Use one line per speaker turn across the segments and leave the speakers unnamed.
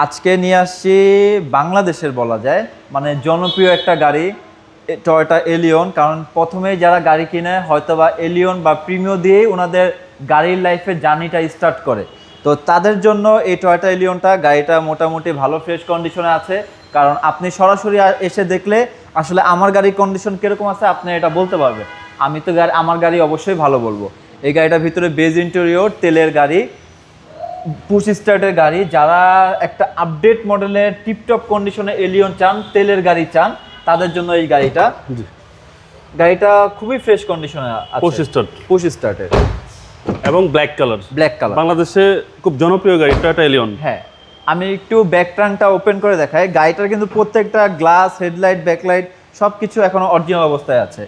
আজকে নিয়ে আসছি বাংলাদেশের বলা যায় মানে জনপ্রিয় একটা গাড়ি টয়োটা এলিয়ন। কারণ প্রথমেই যারা গাড়ি কিনে হয়তোবা এলিয়ন বা প্রিমিও দিয়েই ওনাদের গাড়ির লাইফের জার্নিটা স্টার্ট করে। তো তাদের জন্য এই টয়োটা এলিয়নটা গাড়িটা মোটামুটি ভালো ফ্রেশ কন্ডিশনে আছে। কারণ আপনি সরাসরি এসে দেখলে আসলে আমার গাড়ির কন্ডিশন কীরকম আছে আপনি এটা বলতে পারবেন। আমি তো আমার গাড়ি অবশ্যই ভালো বলবো। এই গাড়িটার ভিতরে বেজ ইন্টেরিয়র, তেলের গাড়ি, পুশ স্টার্টের গাড়ি। যারা একটা আপডেট মডেলের টিপটপ কন্ডিশনে এলিয়ন চান, তেলের গাড়ি চান, তাদের জন্য এই গাড়িটা। গাড়িটা খুবই ফ্রেশ কন্ডিশনে আছে, পুশ স্টার্টের
এবং ব্ল্যাক কালার। বাংলাদেশে খুব জনপ্রিয় গাড়ি টয়োটা এলিয়ন।
হ্যাঁ, আমি একটু ব্যাক ট্রাঙ্কটা ওপেন করে দেখাই। গাড়িটার কিন্তু প্রত্যেকটা গ্লাস, হেডলাইট, ব্যাকলাইট সব কিছু এখনো অরিজিনাল অবস্থায় আছে।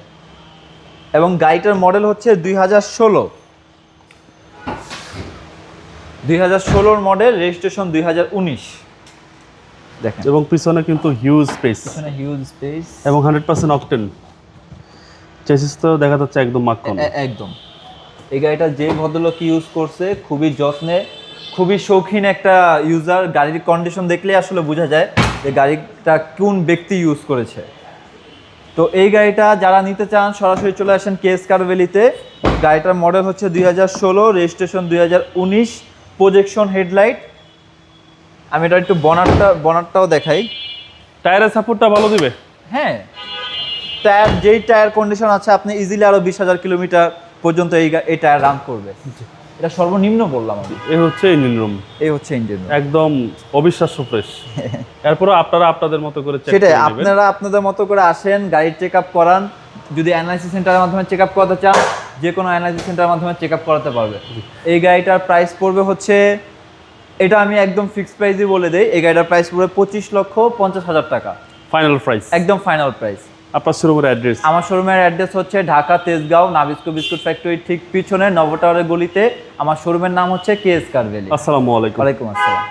এবং গাড়িটার মডেল হচ্ছে 2016 মডেল, রেজিস্ট্রেশন 2019। দেখেন,
এবং পিছনে কিন্তু হিউজ স্পেস এবং 100% অকটেন। চেসিস তো দেখা যাচ্ছে একদম মাখন।
একদম। এই গাড়িটা যে ভদ্রলোক ইউজ করছে খুবই যত্নে, খুবই শৌখিন একটা ইউজার। গাড়ির কন্ডিশন দেখলে আসলে বোঝা যায় যে গাড়িটা কোন ব্যক্তি ইউজ করেছে। তো এই গাড়িটা যারা নিতে চান সরাসরি চলে আসেন কেএস কার ভ্যালিতে। গাড়িটার মডেল হচ্ছে 2016, রেজিস্ট্রেশন 2019, প্রজেকশন হেডলাইট। আমি এটা একটু বনারটাও দেখাই।
টায়ারের সাপোর্টটা ভালো দিবে।
হ্যাঁ, যেই টায়ার কন্ডিশন আছে আপনি ইজিলি আরো 20,000 কিলোমিটার পর্যন্ত এই টায়ার রান করবে। এটা সর্বনিম্ন বললাম আমি।
এই হচ্ছে ইঞ্জিন রুম, একদম অবিশ্বাস্য ফ্রেশ। এরপরও আপনারা আপনাদের মতো করে চেক করে নেবেন।
সেটাই, আপনারা আপনাদের মতো করে আসেন, গাড়ির চেক আপ করান। যদি এনআইসি সেন্টারের মাধ্যমে চেক আপ করাতে চান, যে কোনো এনআইসি সেন্টারের মাধ্যমে চেক আপ করাতে পারবে। এই গাড়িটার প্রাইস পড়বে হচ্ছে, এটা আমি একদম ফিক্সড প্রাইসই বলে দেই, এই গাড়িটার প্রাইস পড়বে 25,50,000 টাকা।
ফাইনাল প্রাইস,
একদম ফাইনাল প্রাইস।
আপনার শোরুমের অ্যাড্রেস? আমার
শোরুমের অ্যাড্রেস হচ্ছে Dhaka Tejgaon Nabisco biscuit factory ঠিক পিছনে নবটাওয়ারের গলিতে। আমার শোরুমের নাম হচ্ছে কেএস কার ভ্যালি।
আসসালামু আলাইকুম।
ওয়ালাইকুম আসসালাম।